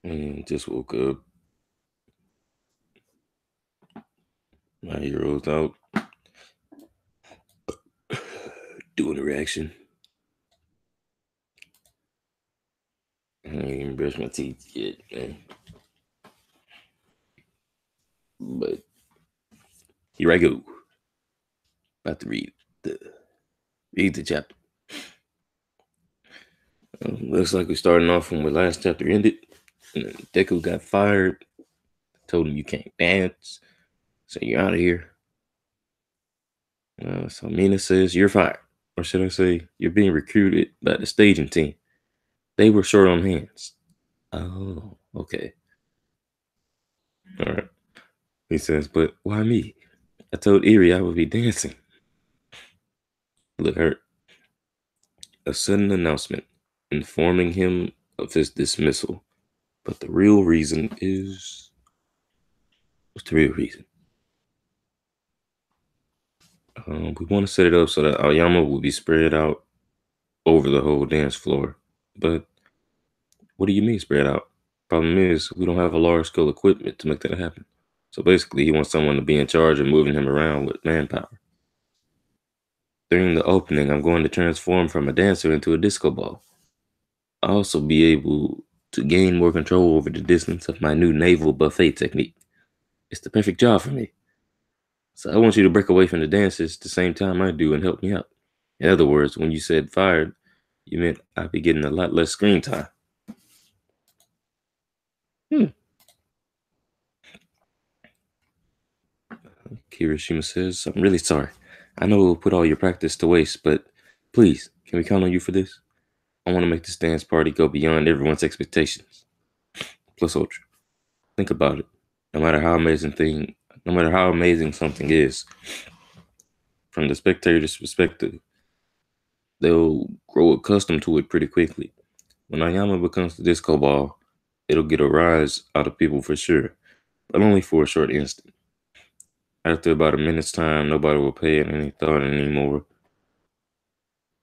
and just woke up. My hero's out doing a reaction. I ain't even brushed my teeth yet, man. But here I go. About to read the chapter. Looks like we're starting off from where last chapter ended. Deku got fired. Told him you can't dance, so you're out of here. So Mina says you're fired, or should I say you're being recruited by the staging team. They were short on hands. Oh, okay. All right. He says, but why me? I told Erie I would be dancing. Look hurt. A sudden announcement informing him of his dismissal. But the real reason is. What's the real reason? We want to set it up so that Aoyama will be spread out over the whole dance floor. But what do you mean spread out? Problem is, we don't have a large scale equipment to make that happen. So basically, he wants someone to be in charge of moving him around with manpower. During the opening, I'm going to transform from a dancer into a disco ball. I'll also be able to gain more control over the distance of my new naval buffet technique. It's the perfect job for me. So I want you to break away from the dances the same time I do and help me out. In other words, when you said fired, you meant I'd be getting a lot less screen time. Kirishima says, I'm really sorry. I know we'll put all your practice to waste, but please, can we count on you for this? I want to make this dance party go beyond everyone's expectations. Plus Ultra. Think about it. No matter how amazing something is, from the spectator's perspective, they'll grow accustomed to it pretty quickly. When Ayama becomes the disco ball, it'll get a rise out of people for sure, but only for a short instant. After about a minute's time, nobody will pay it any thought anymore.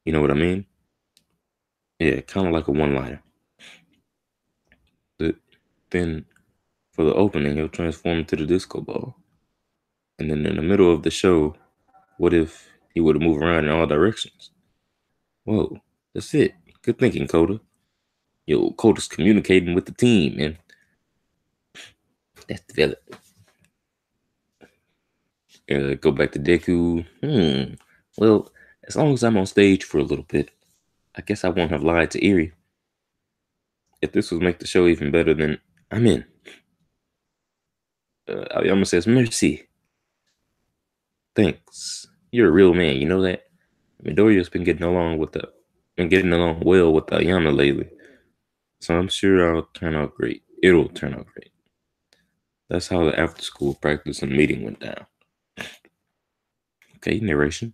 You know what I mean? Yeah, kind of like a one-liner. But then, for the opening, he'll transform into the disco ball. And then in the middle of the show, what if he were to move around in all directions? Whoa, that's it. Good thinking, Coda. Yo, Coda's communicating with the team, man. That's the villain. Go back to Deku. Well, as long as I'm on stage for a little bit, I guess I won't have lied to Eri. If this would make the show even better, then I'm in. Aoyama says, Mercy. Thanks. You're a real man, you know that? Midoriya's been getting along well with Aoyama lately. So I'm sure I'll turn out great. It'll turn out great. That's how the after school practice and meeting went down. Okay, narration.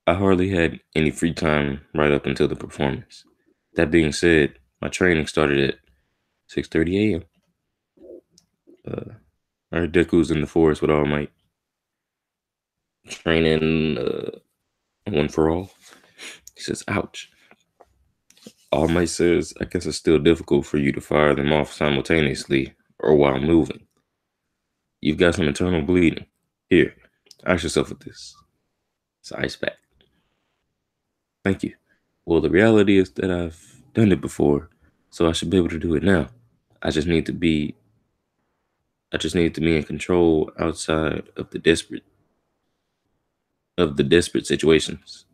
I hardly had any free time right up until the performance. That being said, my training started at 6:30 a.m. I heard Deku's in the forest with All Might. Training one for all. He says, ouch. All Might says, I guess it's still difficult for you to fire them off simultaneously or while moving. You've got some internal bleeding. Here, ice yourself with this. It's an ice pack. Thank you. Well, the reality is that I've done it before, so I should be able to do it now. I just need to be in control outside of the desperate situations.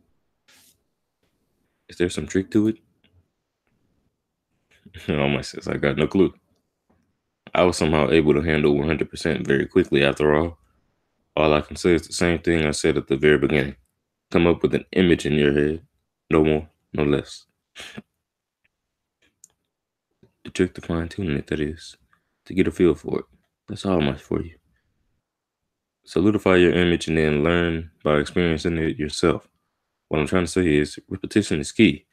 Is there some trick to it? Oh my sis, I got no clue. I was somehow able to handle 100% very quickly after all. All I can say is the same thing I said at the very beginning. Come up with an image in your head. No more, no less. The trick to fine tuning it, that is. To get a feel for it. That's all much for you. Solidify your image and then learn by experiencing it yourself. What I'm trying to say is repetition is key.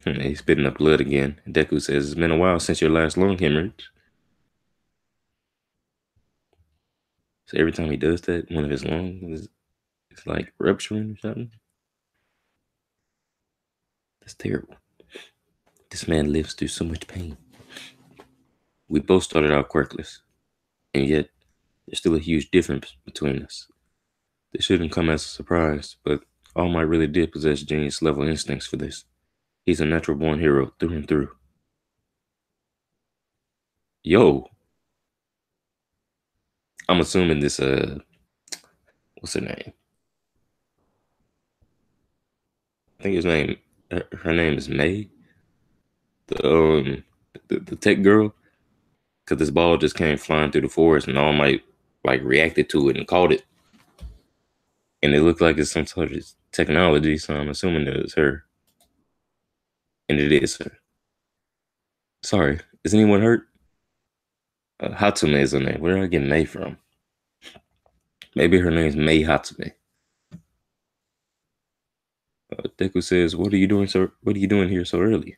He's spitting up blood again. Deku says, it's been a while since your last lung hemorrhage. So every time he does that, one of his lungs is like rupturing or something. That's terrible. This man lives through so much pain. We both started out quirkless, and yet there's still a huge difference between us. This shouldn't come as a surprise, but All Might really did possess genius level instincts for this. He's a natural born hero through and through. Yo, I'm assuming this what's her name? I think his name her name is May. The the tech girl, because this ball just came flying through the forest and All Might like reacted to it and caught it. And it looked like it's some sort of technology, so I'm assuming that it's her. And it is her. Sorry, is anyone hurt? Hatsume is her name. Where did I get May from? Maybe her name's May Hatsume. Deku says, "What are you doing so? What are you doing here so early?"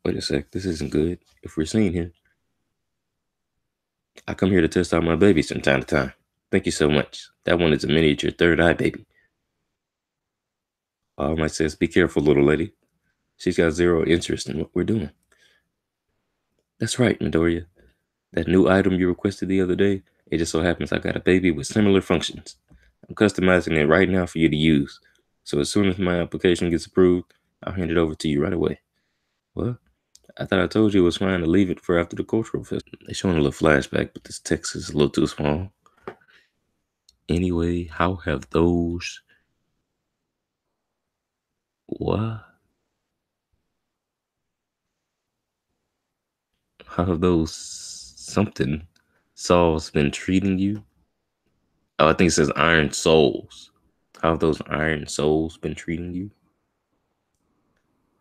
Wait a sec, this isn't good. If we're seen here, I come here to test out my babies from time to time. Thank you so much. That one is a miniature third eye baby. All Might says, "Be careful, little lady. She's got zero interest in what we're doing." That's right, Midoriya. That new item you requested the other day, it just so happens I got a baby with similar functions. I'm customizing it right now for you to use. So as soon as my application gets approved, I'll hand it over to you right away. What? I thought I told you it was fine to leave it for after the cultural festival. They're showing a little flashback, but this text is a little too small. Anyway, how have those... What? How have those something souls been treating you? Oh, I think it says iron souls. How have those iron souls been treating you?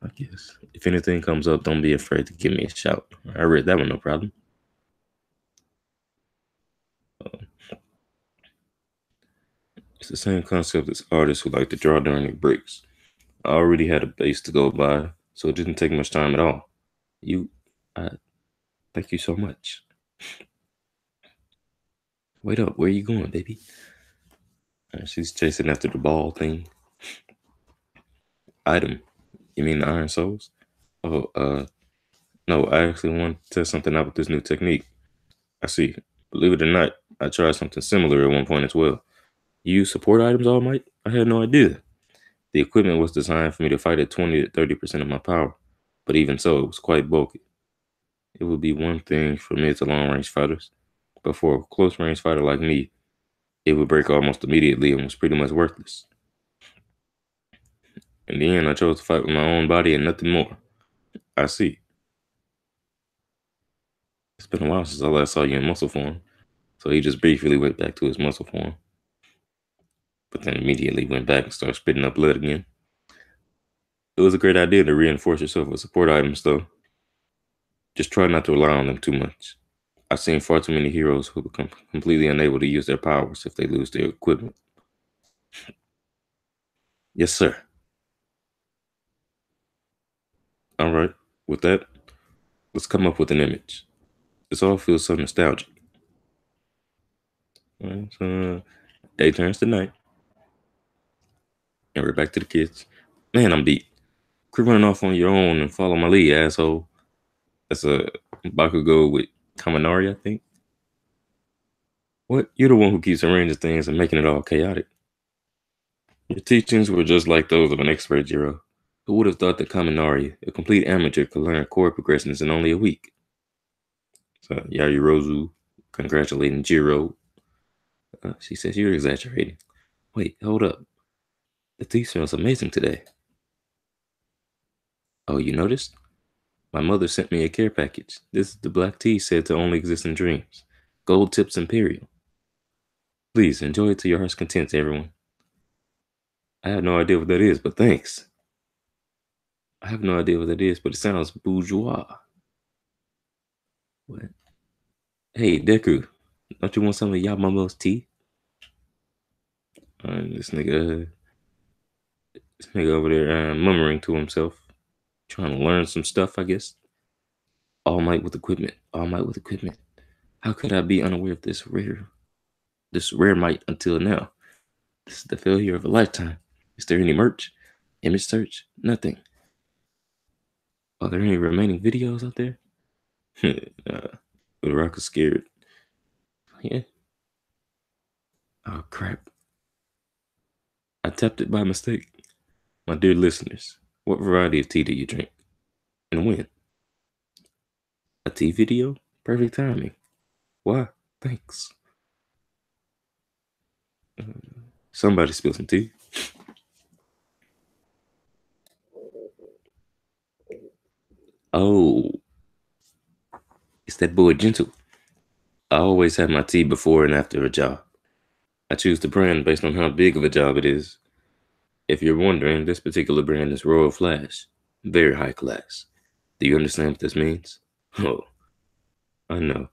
I guess. If anything comes up, don't be afraid to give me a shout. I read that one, no problem. It's the same concept as artists who like to draw during their breaks. I already had a base to go by, so it didn't take much time at all. You, I thank you so much. Wait up, where are you going, baby? She's chasing after the ball thing. Item. You mean the Iron Souls? Oh, no, I actually want to test something out with this new technique. I see. Believe it or not, I tried something similar at one point as well. You use support items, All Might? I had no idea. The equipment was designed for me to fight at 20 to 30% of my power, but even so, it was quite bulky. It would be one thing for mid to long range fighters, but for a close range fighter like me, it would break almost immediately and was pretty much worthless. In the end, I chose to fight with my own body and nothing more. I see. It's been a while since I last saw you in muscle form, so he just briefly went back to his muscle form, but then immediately went back and started spitting up blood again. It was a great idea to reinforce yourself with support items, though. Just try not to rely on them too much. I've seen far too many heroes who become completely unable to use their powers if they lose their equipment. Yes, sir. All right. With that, let's come up with an image. This all feels so nostalgic. All right, so day turns to night, and we're back to the kids. Man, I'm beat. Quit running off on your own and follow my lead, asshole. That's a Bakugo with Kaminari, I think. What? You're the one who keeps arranging things and making it all chaotic. Your teachings were just like those of an expert, Jiro. Who would have thought that Kaminari, a complete amateur, could learn chord progressions in only a week? So Yayorozu congratulating Jiro. She says, "You're exaggerating." Wait, hold up. The tea smells amazing today. Oh, you noticed? My mother sent me a care package. This is the black tea said to only exist in dreams. Gold Tips Imperial. Please enjoy it to your heart's content, everyone. I have no idea what that is, but thanks. I have no idea what that is, but it sounds bourgeois. What? Hey, Deku, don't you want some of Yamamo's tea? This nigga over there murmuring to himself, trying to learn some stuff, I guess. All Might with equipment. All Might with equipment. How could I be unaware of this rare might until now? This is the failure of a lifetime. Is there any merch? Image search? Nothing. Are there any remaining videos out there? The Rock is scared. Yeah. Oh crap! I tapped it by mistake. My dear listeners, what variety of tea do you drink, and when? A tea video? Perfect timing. Why? Thanks. Somebody spill some tea. Oh, it's that boy Gentle. I always have my tea before and after a job. I choose the brand based on how big of a job it is. If you're wondering, this particular brand is Royal Flash. Very high class. Do you understand what this means? Oh, I know.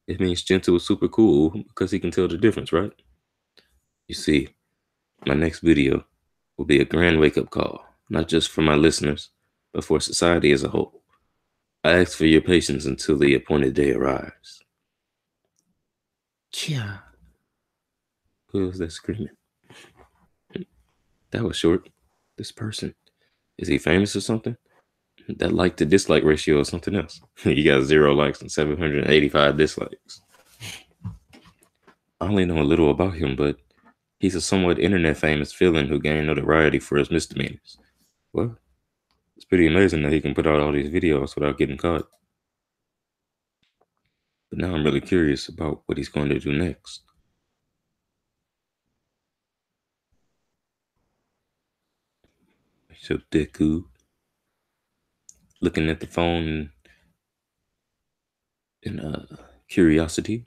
It means Gentle is super cool because he can tell the difference, right? You see, my next video will be a grand wake up call, not just for my listeners, but for society as a whole. I ask for your patience until the appointed day arrives. Yeah. Who was that screaming? That was short. This person. Is he famous or something? That like to dislike ratio or something else. You got 0 likes and 785 dislikes. I only know a little about him, but he's a somewhat internet famous villain who gained notoriety for his misdemeanors. Well, it's pretty amazing that he can put out all these videos without getting caught. But now I'm really curious about what he's going to do next. So Deku looking at the phone in curiosity,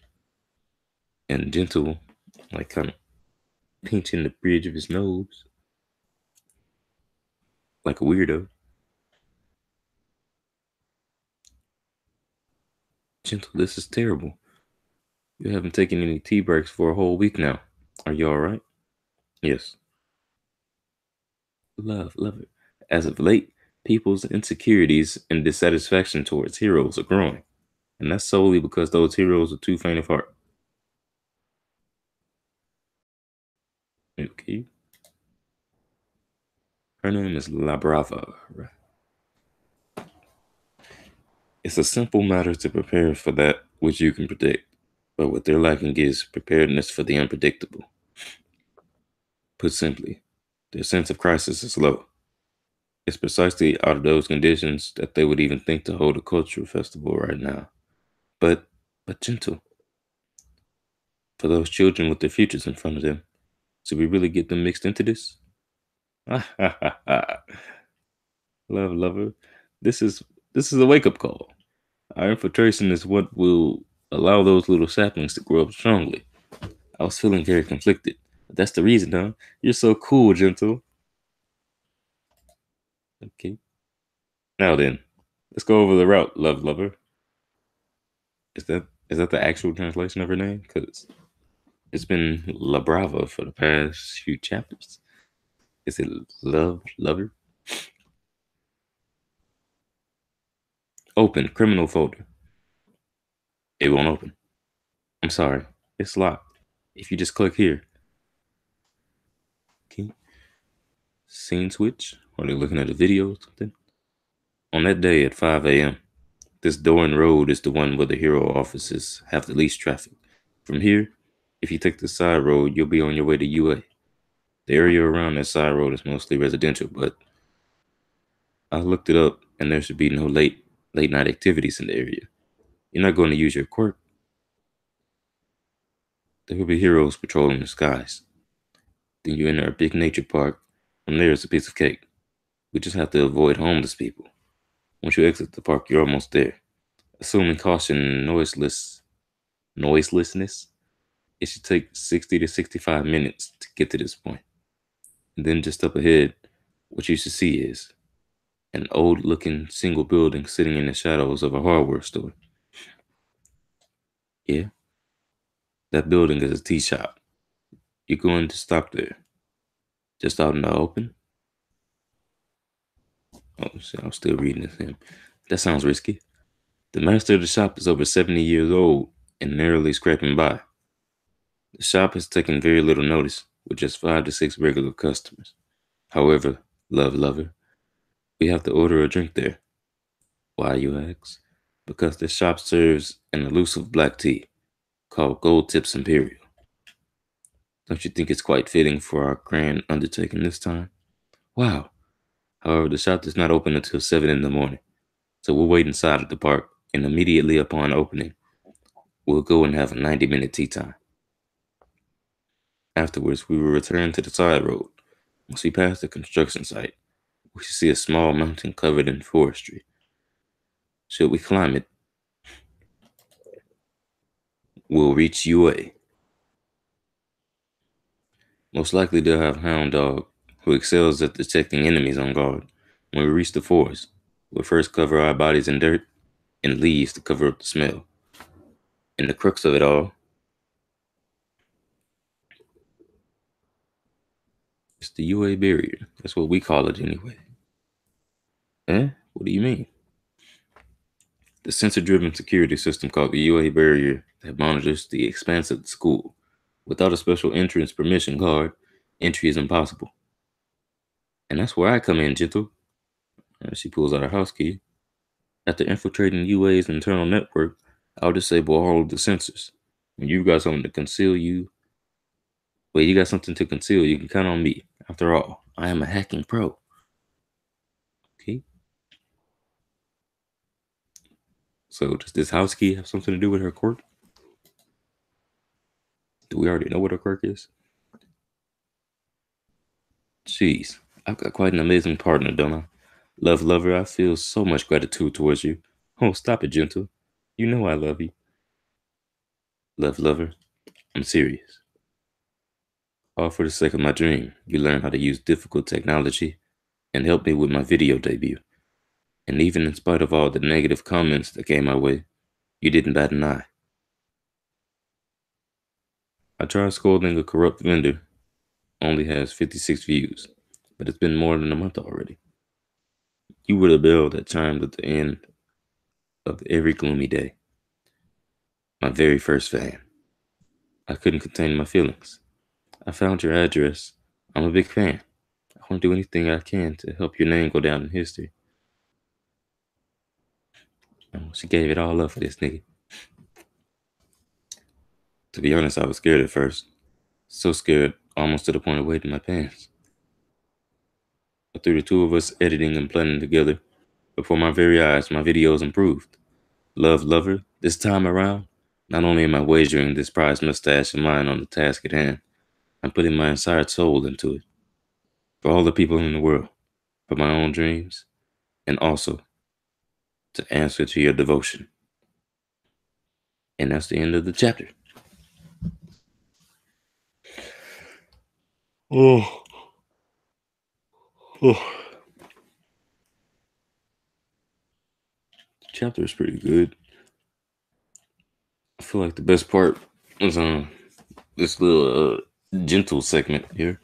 and Gentle like kind of pinching the bridge of his nose like a weirdo. Gentle, this is terrible. You haven't taken any tea breaks for a whole week now. Are you alright? Yes. Love it. As of late, people's insecurities and dissatisfaction towards heroes are growing. And that's solely because those heroes are too faint of heart. Okay. Her name is La Brava. It's a simple matter to prepare for that which you can predict. But what they're lacking is preparedness for the unpredictable. Put simply, their sense of crisis is low. It's precisely out of those conditions that they would even think to hold a cultural festival right now. But, but gentle, for those children with their futures in front of them. So we really get them mixed into this? Lover, this is this is a wake up call. Our infiltration is what will allow those little saplings to grow up strongly. I was feeling very conflicted. But that's the reason, huh? You're so cool, Gentle. Okay. Now then, let's go over the route, lover. Is that the actual translation of her name? Because it's been La Brava for the past few chapters. Is it lover? Open criminal folder. It won't open. I'm sorry. It's locked. If you just click here. Okay. Scene switch. Are they looking at a video or something? On that day at 5 a.m., this Doran Road is the one where the hero offices have the least traffic. From here, if you take the side road, you'll be on your way to UA. The area around that side road is mostly residential, but I looked it up and there should be no late night activities in the area. You're not going to use your quirk. There will be heroes patrolling the skies. Then you enter a big nature park. From there is a piece of cake. We just have to avoid homeless people. Once you exit the park, you're almost there. Assuming caution and noiselessness, it should take 60 to 65 minutes to get to this point. And then just up ahead, what you should see is an old looking single building sitting in the shadows of a hardware store. Yeah, that building is a tea shop. You're going to stop there. Just out in the open? Oh, shit, I was still reading this thing. That sounds risky. The master of the shop is over 70 years old and narrowly scraping by. The shop has taken very little notice, with just 5 to 6 regular customers. However, lover, we have to order a drink there. Why, you ask? Because this shop serves an elusive black tea called Gold Tips Imperial. Don't you think it's quite fitting for our grand undertaking this time? Wow. However, the shop does not open until 7 in the morning, so we'll wait inside at the park, and immediately upon opening, we'll go and have a 90-minute tea time. Afterwards, we will return to the side road. Once we pass the construction site, we should see a small mountain covered in forestry. Should we climb it, we'll reach UA. Most likely they'll have Hound Dog, who excels at detecting enemies on guard. When we reach the forest, we'll first cover our bodies in dirt and leaves to cover up the smell. And the crux of it all is the UA barrier. That's what we call it anyway. Eh? What do you mean? The sensor-driven security system called the UA barrier that monitors the expanse of the school. Without a special entrance permission card, entry is impossible. And that's where I come in, Gentle. She pulls out her house key. After infiltrating UA's internal network, I'll disable all of the sensors. When you've got something to conceal you got something to conceal, you can count on me. After all, I am a hacking pro. Okay? So does this house key have something to do with her quirk? Do we already know what her quirk is? Jeez, I've got quite an amazing partner, don't I? Love lover, I feel so much gratitude towards you. Oh, stop it, Gentle. You know I love you. Love lover, I'm serious. All for the sake of my dream. You learned how to use difficult technology and helped me with my video debut. And even in spite of all the negative comments that came my way, you didn't bat an eye. I tried scolding a corrupt vendor, only has 56 views, but it's been more than a month already. You were the bell that chimed at the end of every gloomy day. My very first fan. I couldn't contain my feelings. I found your address. I'm a big fan. I want to do anything I can to help your name go down in history. Oh, she gave it all up for this nigga. To be honest, I was scared at first. So scared, almost to the point of wetting my pants. But through the two of us editing and planning together, before my very eyes, my videos improved. Love lover, this time around, not only am I wagering this prized mustache of mine on the task at hand, I'm putting my entire soul into it. For all the people in the world, for my own dreams, and also to answer to your devotion. And that's the end of the chapter. Oh, oh. The chapter is pretty good. I feel like the best part was this little gentle segment here.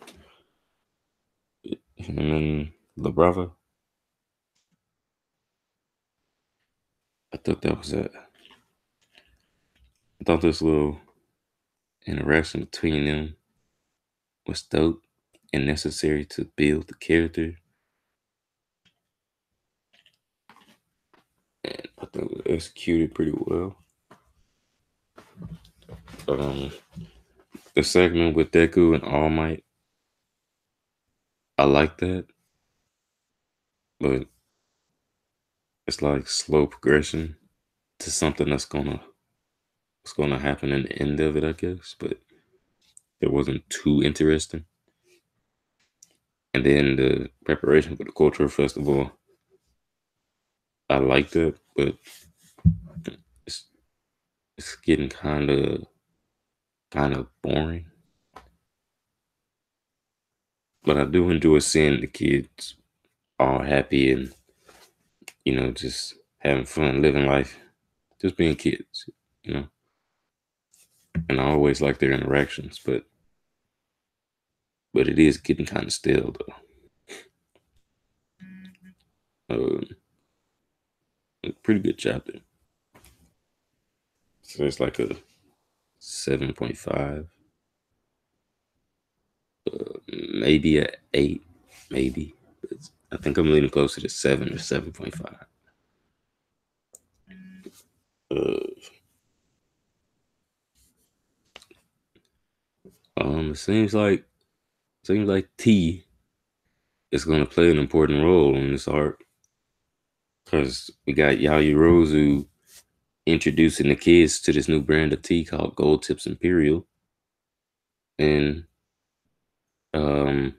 And then La Brava. I thought that was it. I thought this little interaction between them was dope and necessary to build the character. And I thought it was executed pretty well. Um, the segment with Deku and All Might, I like that, but it's like slow progression to something what's gonna happen in the end of it, I guess. But it wasn't too interesting. And then the preparation for the cultural festival, I liked it, but it's it's getting kind of boring. But I do enjoy seeing the kids all happy and just having fun, living life, just being kids, you know. And I always like their interactions, but it is getting kind of stale though. A pretty good chapter. So it's like a 7.5, maybe a 8, maybe. I think I'm leaning closer to 7 or 7.5. Uh, it seems like tea is going to play an important role in this art because we got Yaoyorozu introducing the kids to this new brand of tea called Gold Tips Imperial, and um,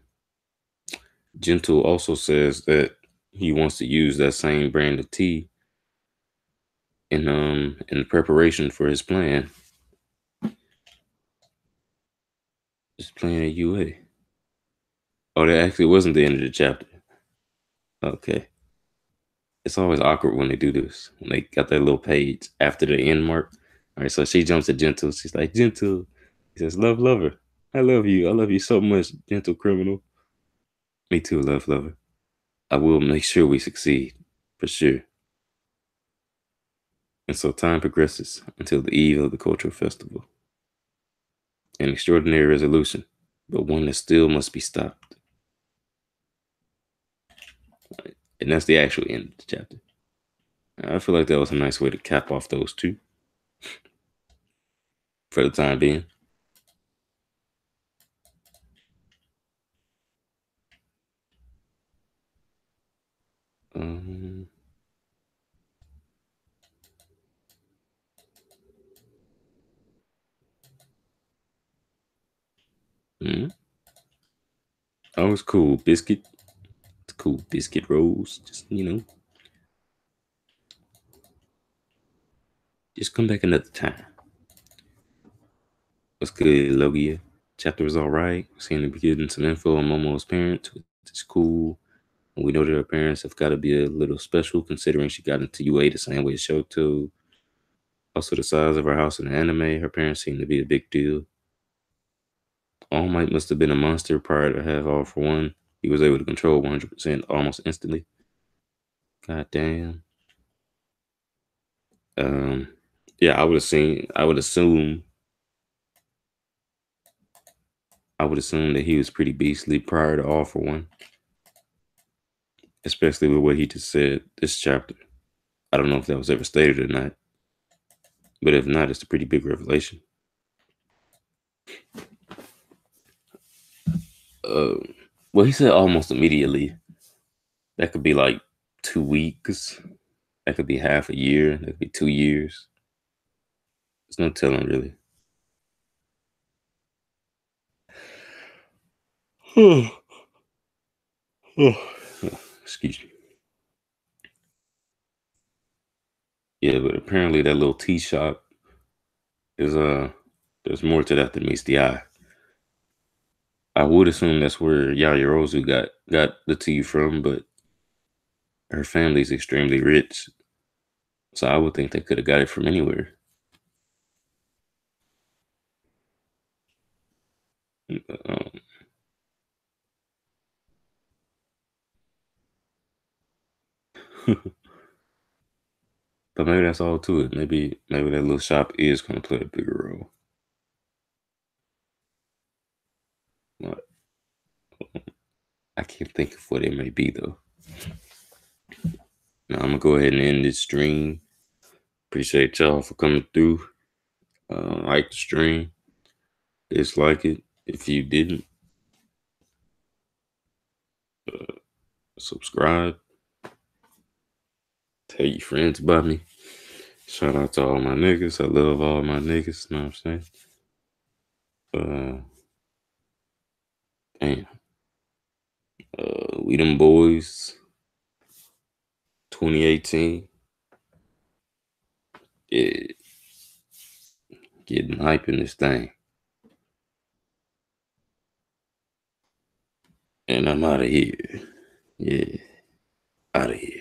Gentle also says that he wants to use that same brand of tea in preparation for his plan. His plan at UA. Oh, that actually wasn't the end of the chapter. Okay. It's always awkward when they do this, when they got that little page after the end mark. All right, so she jumps to Gentle. She's like, Gentle. He says, Love, lover. I love you. I love you so much, gentle criminal. Me too, love, lover. I will make sure we succeed, for sure. And so time progresses until the eve of the cultural festival. An extraordinary resolution, but one that still must be stopped. And that's the actual end of the chapter. I feel like that was a nice way to cap off those two for the time being. Um, mm, oh, it's cool. Biscuit. It's cool. Biscuit rolls. Just come back another time. What's good, Logia? Chapter was all right. Seeing to be getting some info on Momo's parents, which is cool. And we know that her parents have got to be a little special considering she got into UA the same way Shoto. Also, the size of her house in the anime, her parents seem to be a big deal. All Might must have been a monster prior to Have All for One. He was able to control 100% almost instantly. God damn. Um, yeah, I would assume that he was pretty beastly prior to All for One, especially with what he just said this chapter. I don't know if that was ever stated or not, but if not, it's a pretty big revelation. Uh, well, he said almost immediately. That could be like 2 weeks. That could be half a year. That could be 2 years. There's no telling, really. Excuse me. Yeah, but apparently that little tea shop is there's more to that than meets the eye. I would assume that's where Yaoyorozu got the tea from, but her family's extremely rich, so I would think they could have got it from anywhere. Um, but maybe that's all to it. Maybe that little shop is going to play a bigger role. But I can't think of what it may be though. Now I'm gonna go ahead and end this stream. Appreciate y'all for coming through. Like the stream, dislike it if you didn't. Uh, Subscribe. Tell your friends about me. Shout out to all my niggas. I love all my niggas. Know what I'm saying? Uh, damn. We them boys. 2018. Yeah, getting hype in this thing. And I'm out of here. Yeah, out of here.